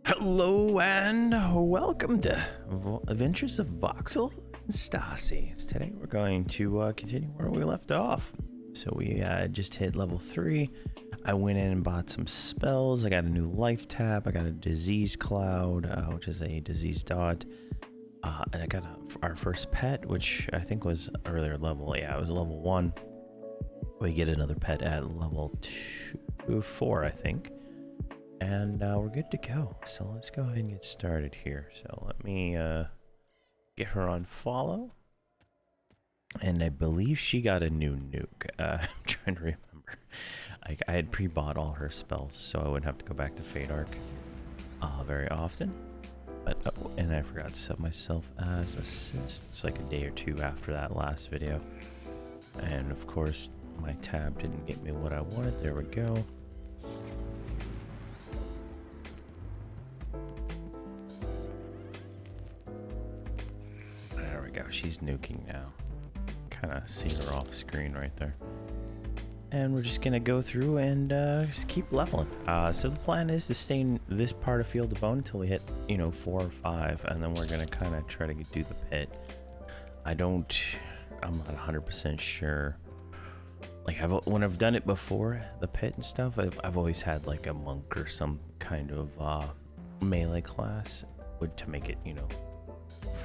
Hello and welcome to Adventures of Voxl and Stassi. Today we're going to continue where we left off. So we just hit level 3. I went in and bought some spells. I got a new life tab. I got a disease cloud, which is a disease dot. And I got our first pet, which I think was earlier level. Yeah, it was level 1. We get another pet at level 4, I think. And we're good to go. So let's go ahead and get started here. So let me get her on follow. And I believe she got a new nuke. I'm trying to remember. I had pre-bought all her spells, so I wouldn't have to go back to Fate Arc very often. But and I forgot to set myself as assist. It's like a day or two after that last video. And of course, my tab didn't get me what I wanted. There we go. There we go. She's nuking now. Kind of see her off screen right there. And we're just gonna go through and just keep leveling. So the plan is to stay in this part of Field of Bone until we hit, 4 or 5, and then we're gonna kind of try to do the pit. I'm not 100% sure. Like when I've done it before, the pit and stuff, I've always had like a monk or some kind of melee class to make it,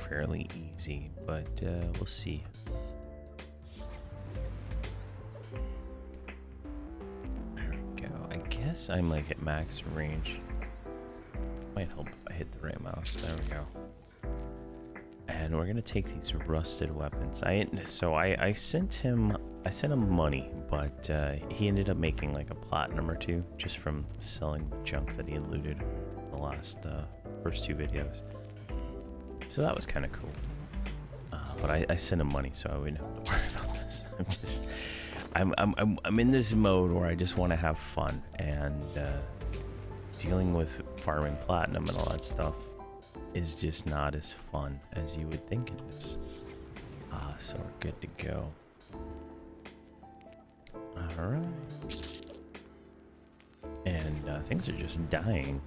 fairly easy. But we'll see. I guess I might hit max range. Might help if I hit the right mouse. There we go. And we're gonna take these rusted weapons. I sent him money, but he ended up making like a platinum or 2 just from selling the junk that he had looted the last first 2 videos. So that was kind of cool. But I sent him money, so I wouldn't have to worry about this. I'm in this mode where I just want to have fun, and dealing with farming platinum and all that stuff is just not as fun as you would think it is. So we're good to go. All right. And things are just dying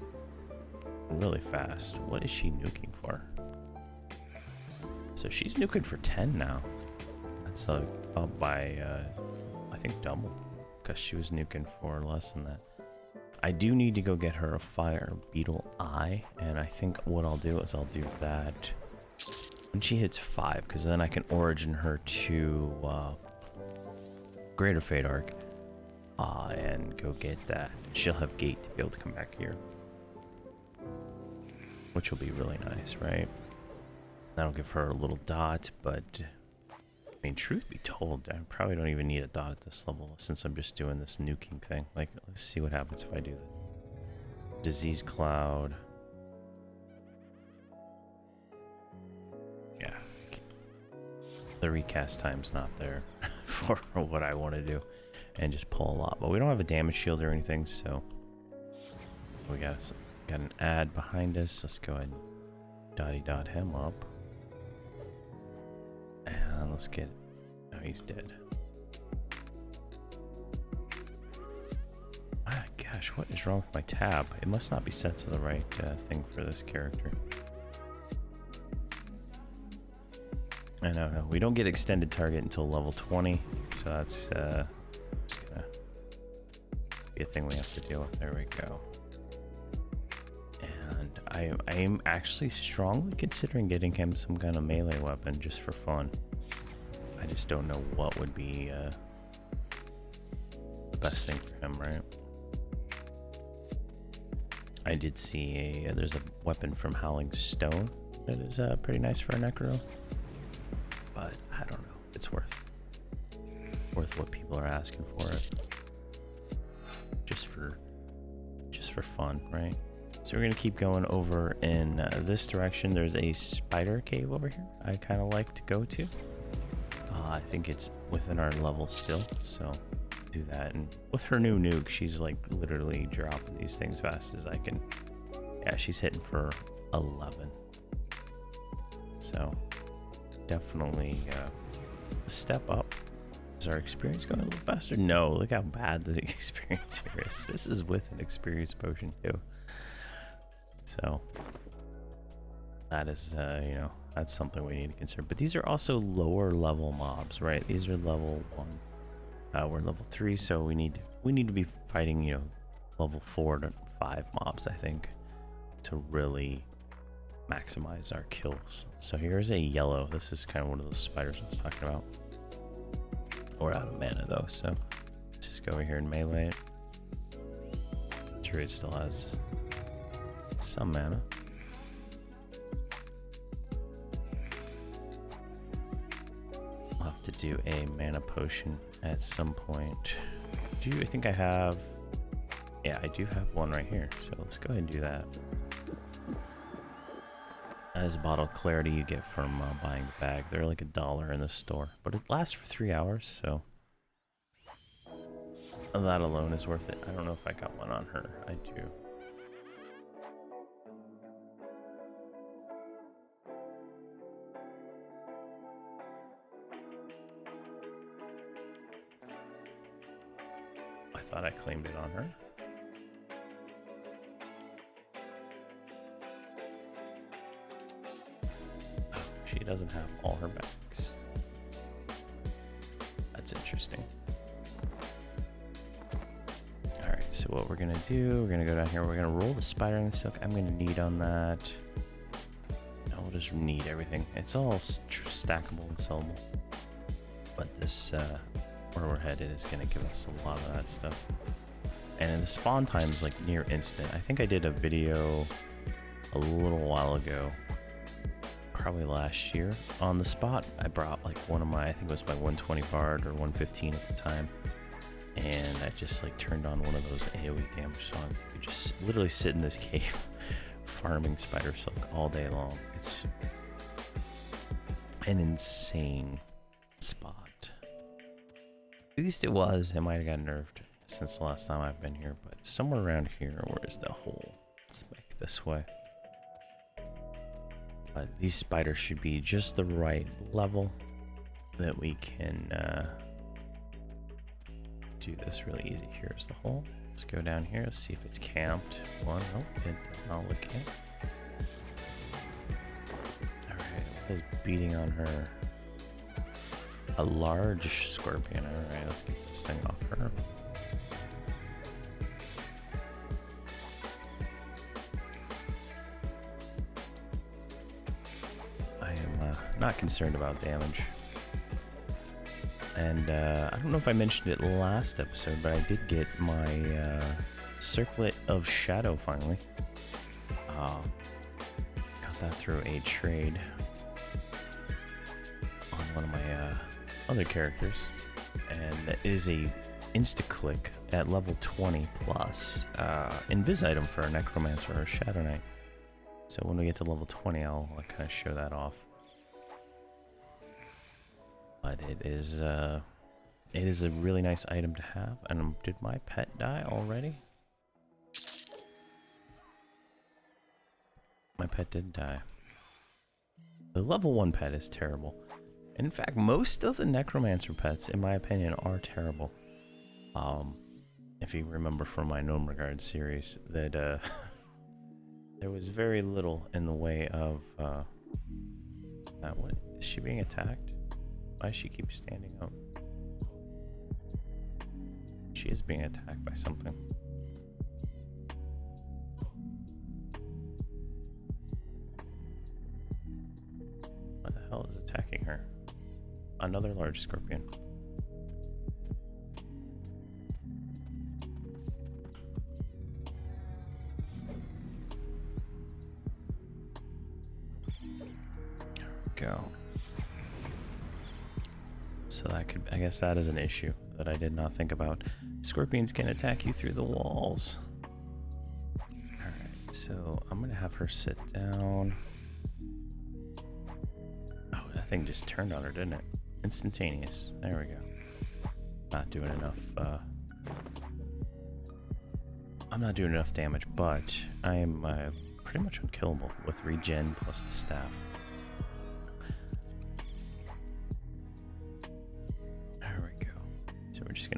really fast. What is she nuking for? So she's nuking for 10 now. That's up by I think double, because she was nuking for less than that. I do need to go get her a fire beetle eye, and I think what I'll do is I'll do that when she hits 5, because then I can origin her to Greater Fate Arc and go get that. She'll have gate to be able to come back here, which will be really nice, right? That'll give her a little dot, but I mean, truth be told, I probably don't even need a dot at this level since I'm just doing this nuking thing. Like, let's see what happens if I do the disease cloud. Yeah. The recast time's not there for what I want to do and just pull a lot. But we don't have a damage shield or anything, so we got an ad behind us. Let's go ahead and dot him up. And let's get... Oh, he's dead. Ah, gosh, what is wrong with my tab? It must not be set to the right thing for this character. I know, we don't get extended target until level 20, so that's gonna be a thing we have to deal with. There we go. And I am actually strongly considering getting him some kind of melee weapon just for fun. I just don't know what would be the best thing for him, right? I did see there's a weapon from Howling Stone that is pretty nice for a necro, but I don't know if it's worth what people are asking for it. Just for fun, right? So we're gonna keep going over in this direction. There's a spider cave over here I kind of like to go to. I think it's within our level still, so do that. And with her new nuke, she's like literally dropping these things fast as I can. Yeah, she's hitting for 11. So definitely a step up. Is our experience going a little faster? No, look how bad the experience here is. This is with an experience potion too. So that is, you know, that's something we need to consider. But these are also lower level mobs, right? These are level 1. We're level 3, so we need to be fighting, you know, level 4 to 5 mobs, I think, to really maximize our kills. So here's a yellow. This is kind of one of those spiders I was talking about. We're out of mana though, so let's just go over here and melee it. Druid still has some mana. I'll have to do a mana potion at some point. I think I have... Yeah, I do have one right here, so let's go ahead and do that. That is a bottle of clarity you get from buying the bag. They're like $1 in the store, but it lasts for 3 hours, so that alone is worth it. I don't know if I got one on her. I do. I thought I claimed it on her. She doesn't have all her bags. That's interesting. Alright, so what we're gonna do, we're gonna go down here, we're gonna roll the spider and silk. I'm gonna need on that. No, we'll just need everything. It's all stackable and sellable. But this, where we're headed is gonna give us a lot of that stuff. And the spawn time is like near instant. I think I did a video a little while ago, probably last year, on the spot. I brought like one of my, I think it was my 120 bard or 115 at the time, and I just like turned on one of those AoE damage songs. You just literally sit in this cave farming spider silk all day long. It's an insane spot. At least it was. It might have got nerfed since the last time I've been here, but somewhere around here, where is the hole? Let's make this way. These spiders should be just the right level that we can do this really easy. Here's the hole. Let's go down here. Let's see if it's camped. One. Oh, it does not look camped. Alright, what is beating on her? A large scorpion. Alright, let's get this thing off her. Not concerned about damage. And I don't know if I mentioned it last episode, but I did get my circlet of shadow finally. Got that through a trade on one of my other characters, and that is a insta-click at level 20 plus invis item for a necromancer or a shadow knight. So when we get to level 20, I'll kind of show that off. But it is a really nice item to have. And did my pet die already? My pet did die. The level 1 pet is terrible. In fact, most of the necromancer pets, in my opinion, are terrible. If you remember from my Gnome Regard series, that there was very little in the way of what is she being attacked? Why does she keep standing up? She is being attacked by something. What the hell is attacking her? Another large scorpion. There we go. So that could, I guess that is an issue that I did not think about. Scorpions can attack you through the walls. Alright, so I'm gonna have her sit down. Oh, that thing just turned on her, didn't it? Instantaneous. There we go. Not doing enough, I'm not doing enough damage, but I am pretty much unkillable with regen plus the staff. There we go.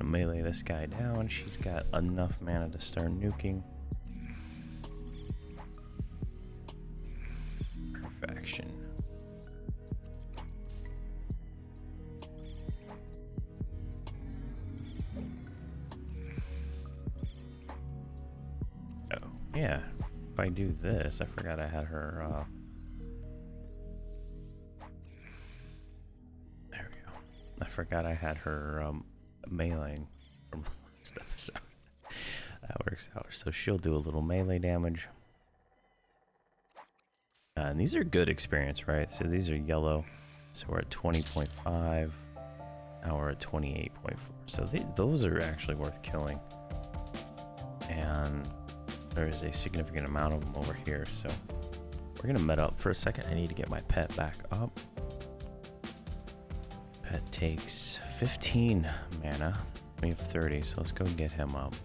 gonna melee this guy down. She's got enough mana to start nuking. Perfection. Oh, yeah. If I do this, I forgot I had her, there we go. I forgot I had her, meleeing from last episode. That works out. So she'll do a little melee damage. And these are good experience, right? So these are yellow. So we're at 20.5. Now we're at 28.4. So those are actually worth killing. And there is a significant amount of them over here. So we're going to met up for a second. I need to get my pet back up. Pet takes 15 mana. We have 30, so let's go get him up.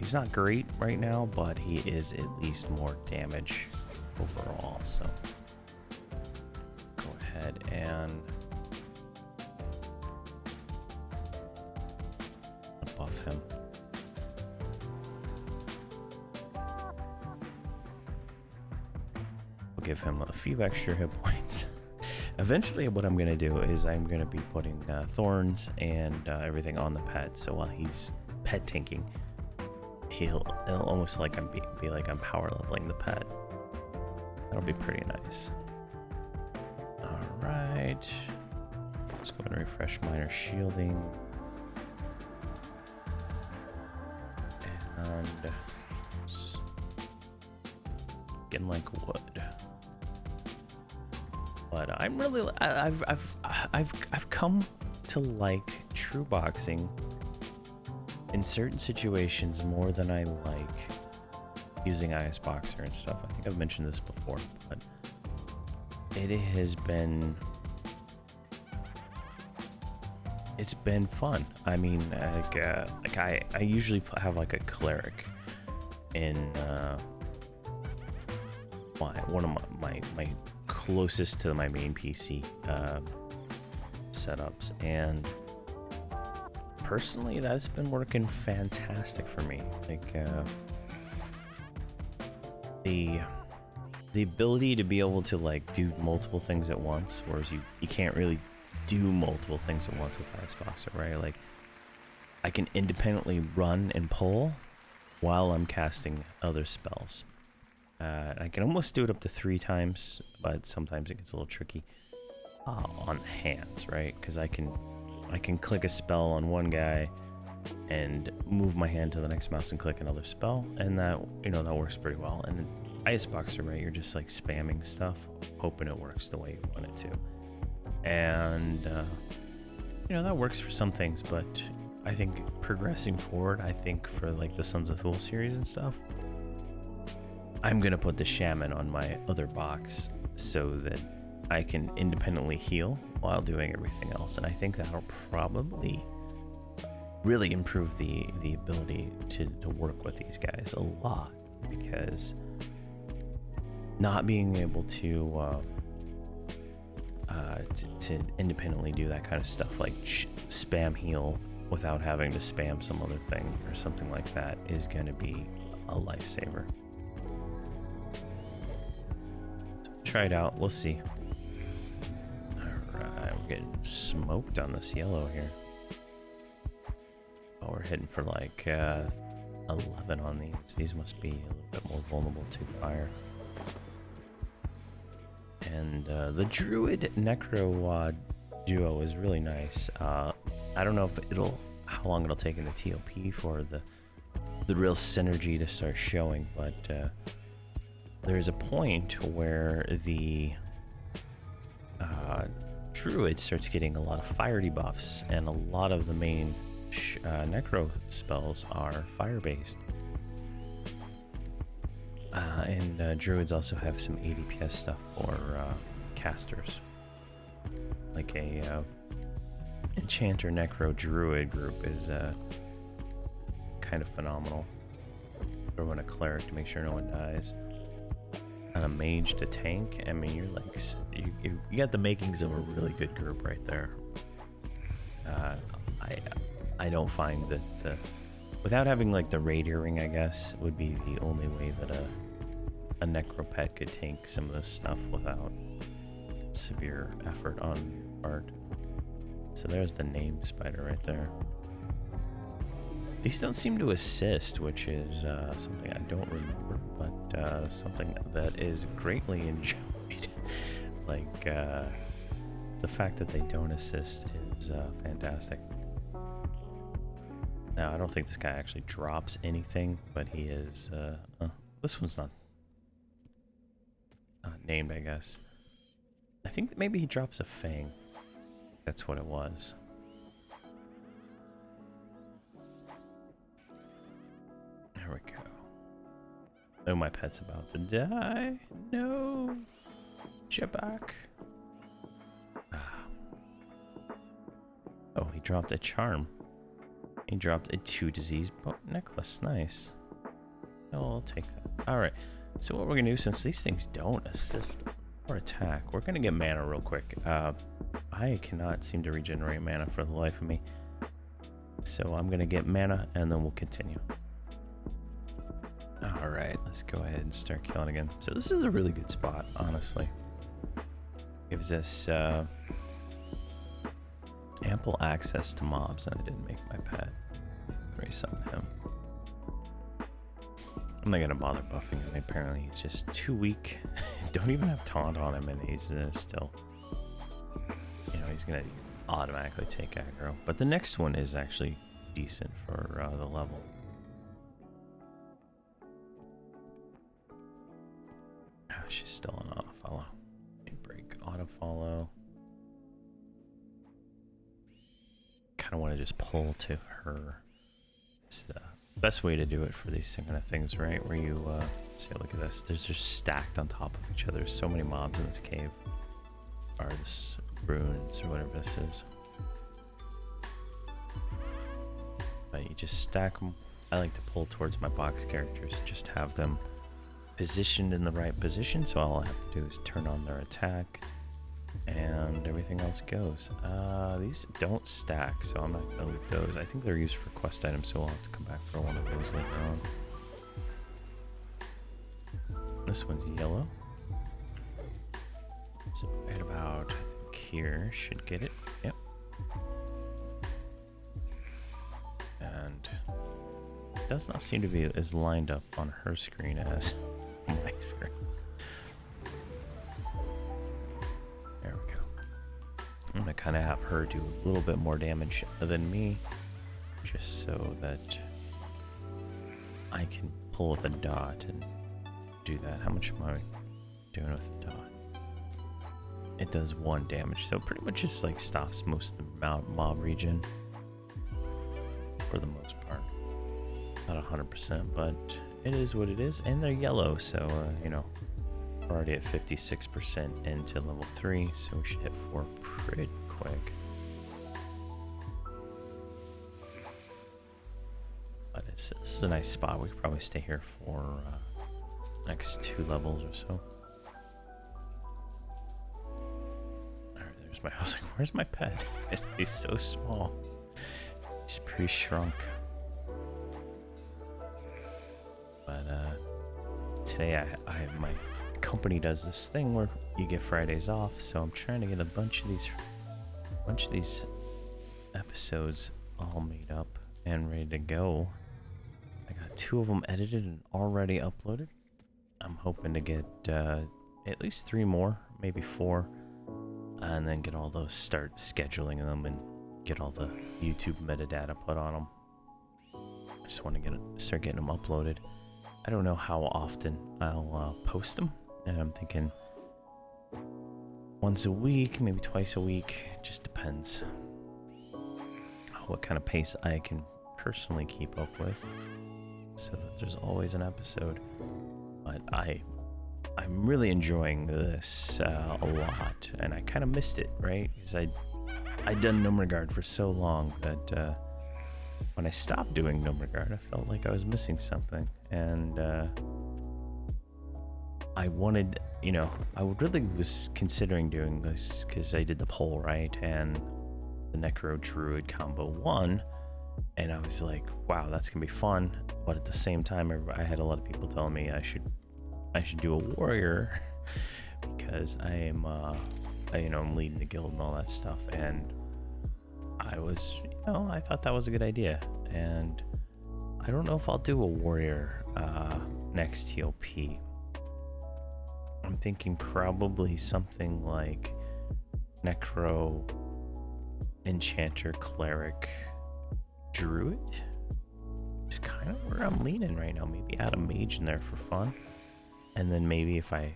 He's not great right now, but he is at least more damage overall, so go ahead and buff him. We'll give him a few extra hit points. Eventually what I'm going to do is I'm going to be putting thorns and everything on the pet, so while he's pet tanking, it'll almost like be like I'm power leveling the pet. That'll be pretty nice. Alright. Let's go and refresh minor shielding. And getting like wood. But I'm really I've come to like true boxing in certain situations more than I like using IS Boxer and stuff. I think I've mentioned this before, but it has been, it's been fun. I mean, like I usually have like a cleric in one of my closest to my main PC setups, and personally that's been working fantastic for me. Like the ability to be able to like do multiple things at once, whereas you can't really do multiple things at once with Xbox, right? Like I can independently run and pull while I'm casting other spells. I can almost do it up to 3 times, but sometimes it gets a little tricky on the hands, right? Because I can click a spell on one guy and move my hand to the next mouse and click another spell, and that that works pretty well. And IS Boxer, right? You're just like spamming stuff, hoping it works the way you want it to, and that works for some things. But I think progressing forward, I think for like the Sons of Thule series and stuff, I'm gonna put the Shaman on my other box so that I can independently heal while doing everything else, and I think that'll probably really improve the ability to work with these guys a lot, because not being able to independently do that kind of stuff, like spam heal without having to spam some other thing or something like that, is going to be a lifesaver. So try it out, we'll see. Alright, we're getting smoked on this yellow here. Oh, we're hitting for like 11 on these. These must be a little bit more vulnerable to fire. And the druid necro duo is really nice. I don't know if how long it'll take in the TLP for the real synergy to start showing, but there's a point where the druid starts getting a lot of fire debuffs, and a lot of the main necro spells are fire based, and druids also have some ADPS stuff for casters, like a enchanter necro druid group is kind of phenomenal. Throw in a cleric to make sure no one dies, and a mage to tank. I mean, you're like you got the makings of a really good group right there. I don't find that without having like the radiator ring, I guess, would be the only way that a necropet could take some of this stuff without severe effort on your part. So there's the name spider right there. These don't seem to assist, which is something I don't remember, but something that is greatly enjoyed. Like, the fact that they don't assist is fantastic. Now, I don't think this guy actually drops anything, but he is... this one's not named, I guess. I think that maybe he drops a fang. That's what it was. There we go. Oh, my pet's about to die. No. Jabak. Oh, he dropped a charm. He dropped a 2 disease necklace. Nice. Oh, I'll take that. Alright. So what we're going to do, since these things don't assist or attack, we're going to get mana real quick. I cannot seem to regenerate mana for the life of me. So I'm going to get mana and then we'll continue. Alright, let's go ahead and start killing again. So this is a really good spot, honestly. Gives us ample access to mobs, and I didn't make my pet. Race on him. I'm not gonna bother buffing him. Apparently he's just too weak. Don't even have taunt on him, and he's still, you know, he's gonna automatically take aggro. But the next one is actually decent for the level. Oh, she's still on auto follow. Let me break auto follow. Kind of want to just pull to her. It's the best way to do it for these kind of things, right? Where you see, look at this. There's just stacked on top of each other. There's so many mobs in this cave, or this ruins, or whatever this is. But you just stack them. I like to pull towards my box characters, just have them positioned in the right position, so all I have to do is turn on their attack and everything else goes. These don't stack, so I'm not gonna loot those. I think they're used for quest items, so I'll have to come back for one of those later on. This one's yellow, so right about, I think here should get it. Yep. And it does not seem to be as lined up on her screen as my screen. There we go. I'm gonna kind of have her do a little bit more damage than me, just so that I can pull with a dot and do that. How much am I doing with a dot? It does 1 damage, so it pretty much just like stops most of the mob region for the most part. Not 100%, but it is what it is, and they're yellow, so you know, we're already at 56% into level 3, so we should hit 4 pretty quick. But this is a nice spot. We could probably stay here for next 2 levels or so. Alright, there's my. I was like, where's my pet? He's so small. He's pretty shrunk. But today my company does this thing where you get Fridays off, so I'm trying to get a bunch of these episodes all made up and ready to go. I got 2 of them edited and already uploaded. I'm hoping to get at least 3 more, maybe 4, and then get all those, start scheduling them and get all the YouTube metadata put on them. I just want to start getting them uploaded. I don't know how often I'll post them, and I'm thinking once a week, maybe twice a week. It just depends what kind of pace I can personally keep up with, so that there's always an episode. But I'm really enjoying this a lot, and I kind of missed it, right? Because I'd done Gnomeregard for so long that when I stopped doing Gnomeregard, I felt like I was missing something, and I wanted, you know, I really was considering doing this because I did the poll, right, and the Necro Druid combo won, And I was like, wow, that's gonna be fun. But at the same time, I had a lot of people telling me I should do a warrior because I am, I'm leading the guild and all that stuff. And I was, I thought that was a good idea. And I don't know if I'll do a warrior next TOP. I'm thinking probably something like necro, enchanter, cleric, druid. It's kind of where I'm leaning right now. Maybe add a mage in there for fun, and then maybe if I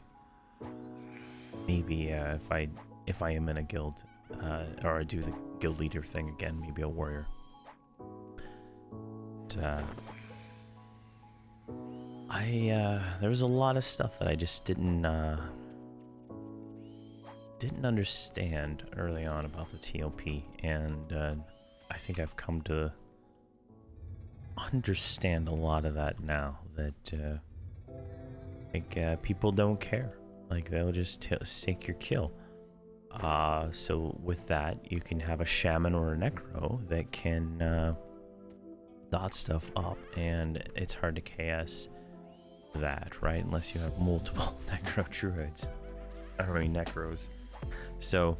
am in a guild, or I do the guild leader thing again, maybe a warrior. But, there was a lot of stuff that I just didn't understand early on about the TOP, and I think I've come to understand a lot of that now. That people don't care, like they'll just take your kill. So with that, you can have a shaman or a necro that can dot stuff up, and it's hard to KS that, right? Unless you have multiple necro druids, necros. So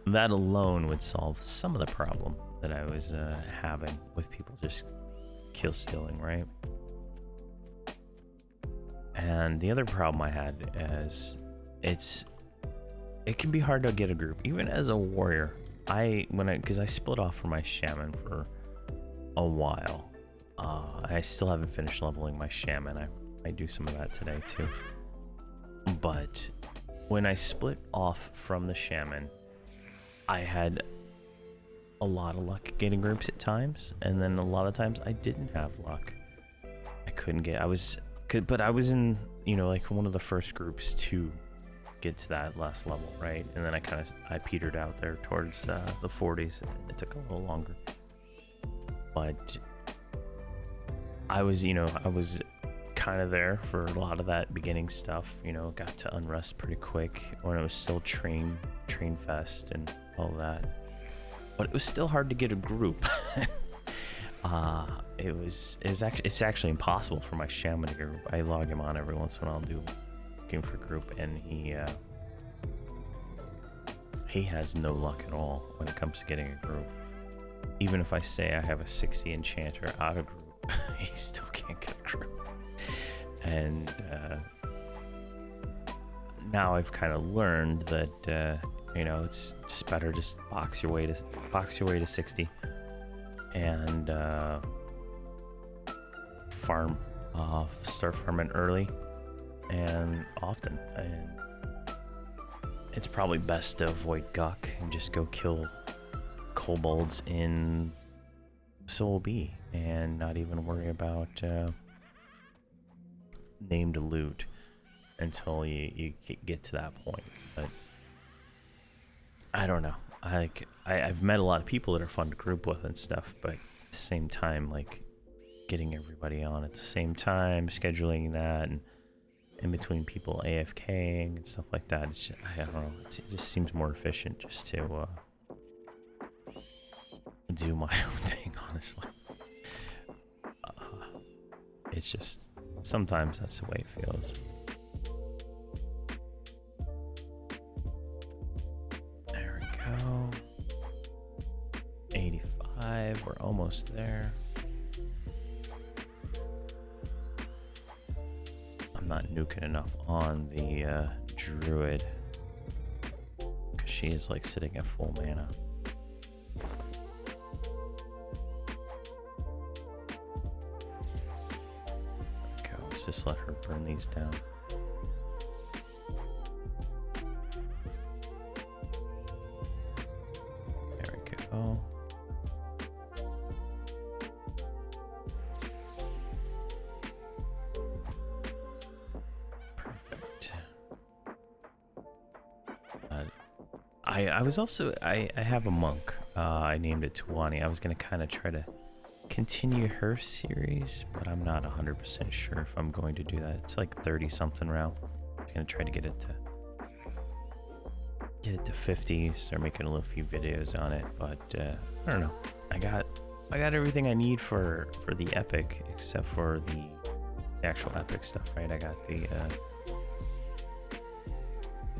that alone would solve some of the problem that I was having with people just kill stealing, right? And the other problem I had is it can be hard to get a group, even as a warrior. Because I split off from my shaman for a while. I still haven't finished leveling my shaman. I do some of that today too. But when I split off from the shaman, I had a lot of luck getting groups at times, and then a lot of times I didn't have luck. I couldn't get. But I was in, like one of the first groups to get to that last level, right? And then I petered out there towards the 40s. It took a little longer, but I was kind of there for a lot of that beginning stuff. Got to unrest pretty quick when it was still train fest and all that. But it was still hard to get a group. It's actually impossible for my shaman to get a group. I log him on every once in a while, looking for a group, and he has no luck at all when it comes to getting a group. Even if I say I have a 60 enchanter out of group, he still can't get a group. And now I've kind of learned that it's just better just box your way to 60 and start farming early and often. And it's probably best to avoid Guck and just go kill kobolds in Soul B and not even worry about named loot until you get to that point. But I don't know. I've met a lot of people that are fun to group with and stuff, but at the same time, like getting everybody on at the same time, scheduling that, and in between people AFKing and stuff like that, I don't know. It just seems more efficient just to do my own thing, honestly. It's just sometimes that's the way it feels. There we go. 85, we're almost there. I'm not nuking enough on the druid because she is like sitting at full mana. Okay, let's just let her burn these down. There we go. I was also, I have a monk. I named it Tuwani. I was going to kind of try to continue her series, but I'm not 100% sure if I'm going to do that. It's like 30 something round. I was going to try to get it to 50, start making a little few videos on it, but I don't know. I got I got everything I need for the epic, except for the actual epic stuff, right? I got the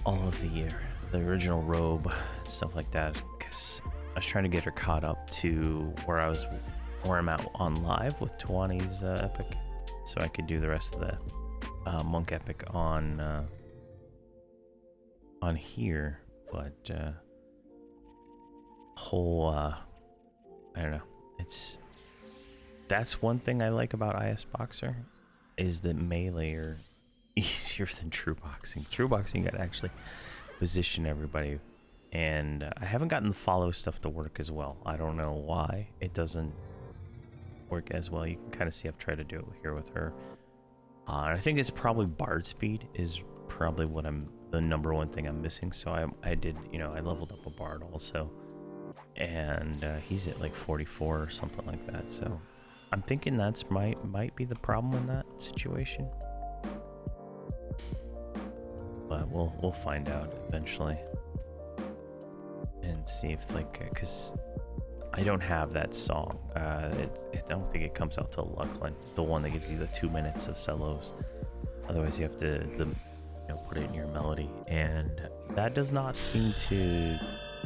all of the original robe and stuff like that, because I was trying to get her caught up to where I'm at on live with Tawani's epic, so I could do the rest of the monk epic on here. But whole I don't know. That's one thing I like about IS Boxer, is that melee are easier than true boxing. True boxing, you gotta actually position everybody, and I haven't gotten the follow stuff to work as well. I don't know why it doesn't work as well. You can kind of see I've tried to do it here with her. I think it's probably bard speed is probably what the number one thing I'm missing. So I did, I leveled up a bard also, and he's at like 44 or something like that. So I'm thinking that's might be the problem in that situation, but we'll find out eventually and see if, like, because I don't have that song. I don't think it comes out till Luckland, the one that gives you the 2 minutes of solos. Otherwise, you have to put it in your melody, and that does not seem to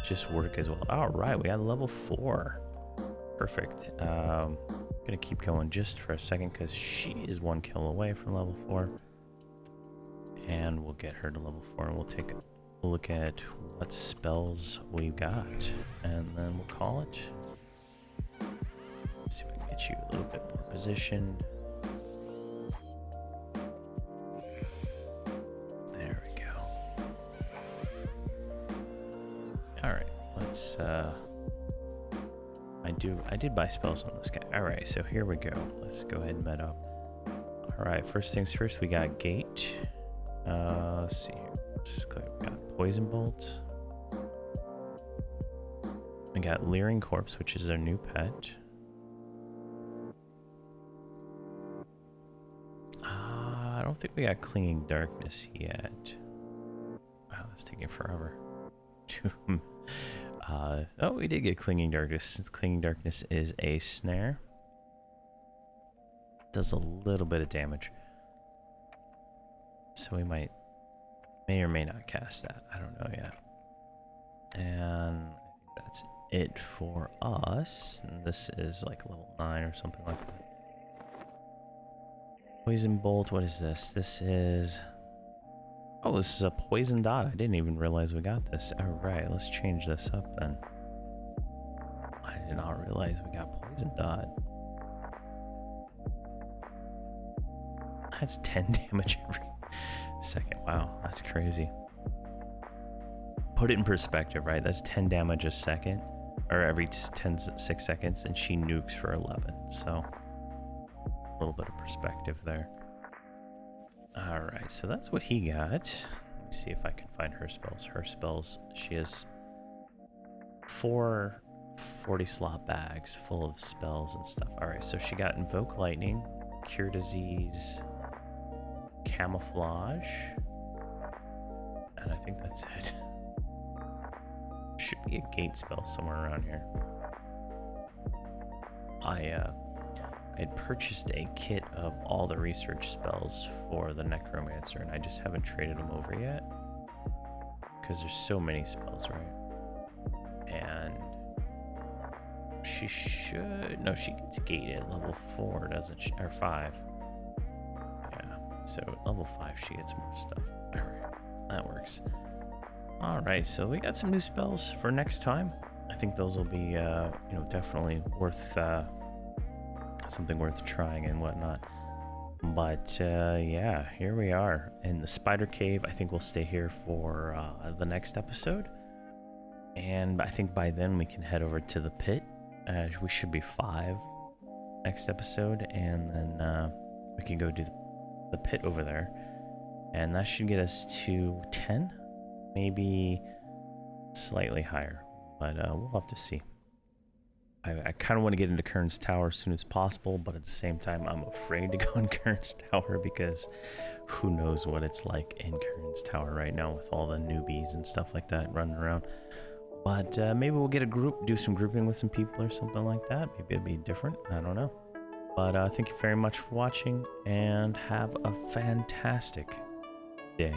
just work as well. All right, we got level 4. Perfect. Gonna keep going just for a second because she is 1 kill away from level 4, and we'll get her to level 4, and we'll take a look at what spells we've got, and then we'll call it. Let's see if I can get you a little bit more positioned. There we go. All right, let's I did buy spells on this guy. All right, so here we go. Let's go ahead and med up. All right, first things first, we got gate. Let's see here. Let's click. We got poison bolt. We got leering corpse, which is their new pet. I don't think we got clinging darkness yet. Wow, that's taking forever. Oh, we did get clinging darkness. Clinging darkness is a snare. Does a little bit of damage. So we may or may not cast that. I don't know yet. And I think that's it for us. And this is like level 9 or something like that. Poison bolt, what is this? This is... Oh, this is a poison dot. I didn't even realize we got this. Alright, let's change this up then. I did not realize we got poison dot. That's 10 damage every second. Wow, that's crazy. Put it in perspective, right? That's 10 damage a second, or every 6 seconds, and she nukes for 11. So, a little bit of perspective there. Alright, so that's what he got. Let me see if I can find her spells. Her spells, she has 4 40 slot bags full of spells and stuff. Alright, so she got Invoke Lightning, Cure Disease, Camouflage, and I think that's it. Should be a gate spell somewhere around here. I had purchased a kit of all the research spells for the necromancer, and I just haven't traded them over yet because there's so many spells, right? And she should... No, she gets gated at level 4, doesn't she? Or 5. Yeah, so level 5 she gets more stuff. Alright, that works. Alright, so we got some new spells for next time. I think those will be, definitely worth... something worth trying and whatnot. But yeah, here we are in the spider cave. I think we'll stay here for the next episode, and I think by then we can head over to the pit. We should be 5 next episode, and then we can go do the pit over there, and that should get us to 10, maybe slightly higher, but we'll have to see. I kind of want to get into Kern's Tower as soon as possible, but at the same time, I'm afraid to go in Kern's Tower because who knows what it's like in Kern's Tower right now with all the newbies and stuff like that running around. But maybe we'll get a group, do some grouping with some people or something like that. Maybe it'll be different. I don't know. But thank you very much for watching and have a fantastic day.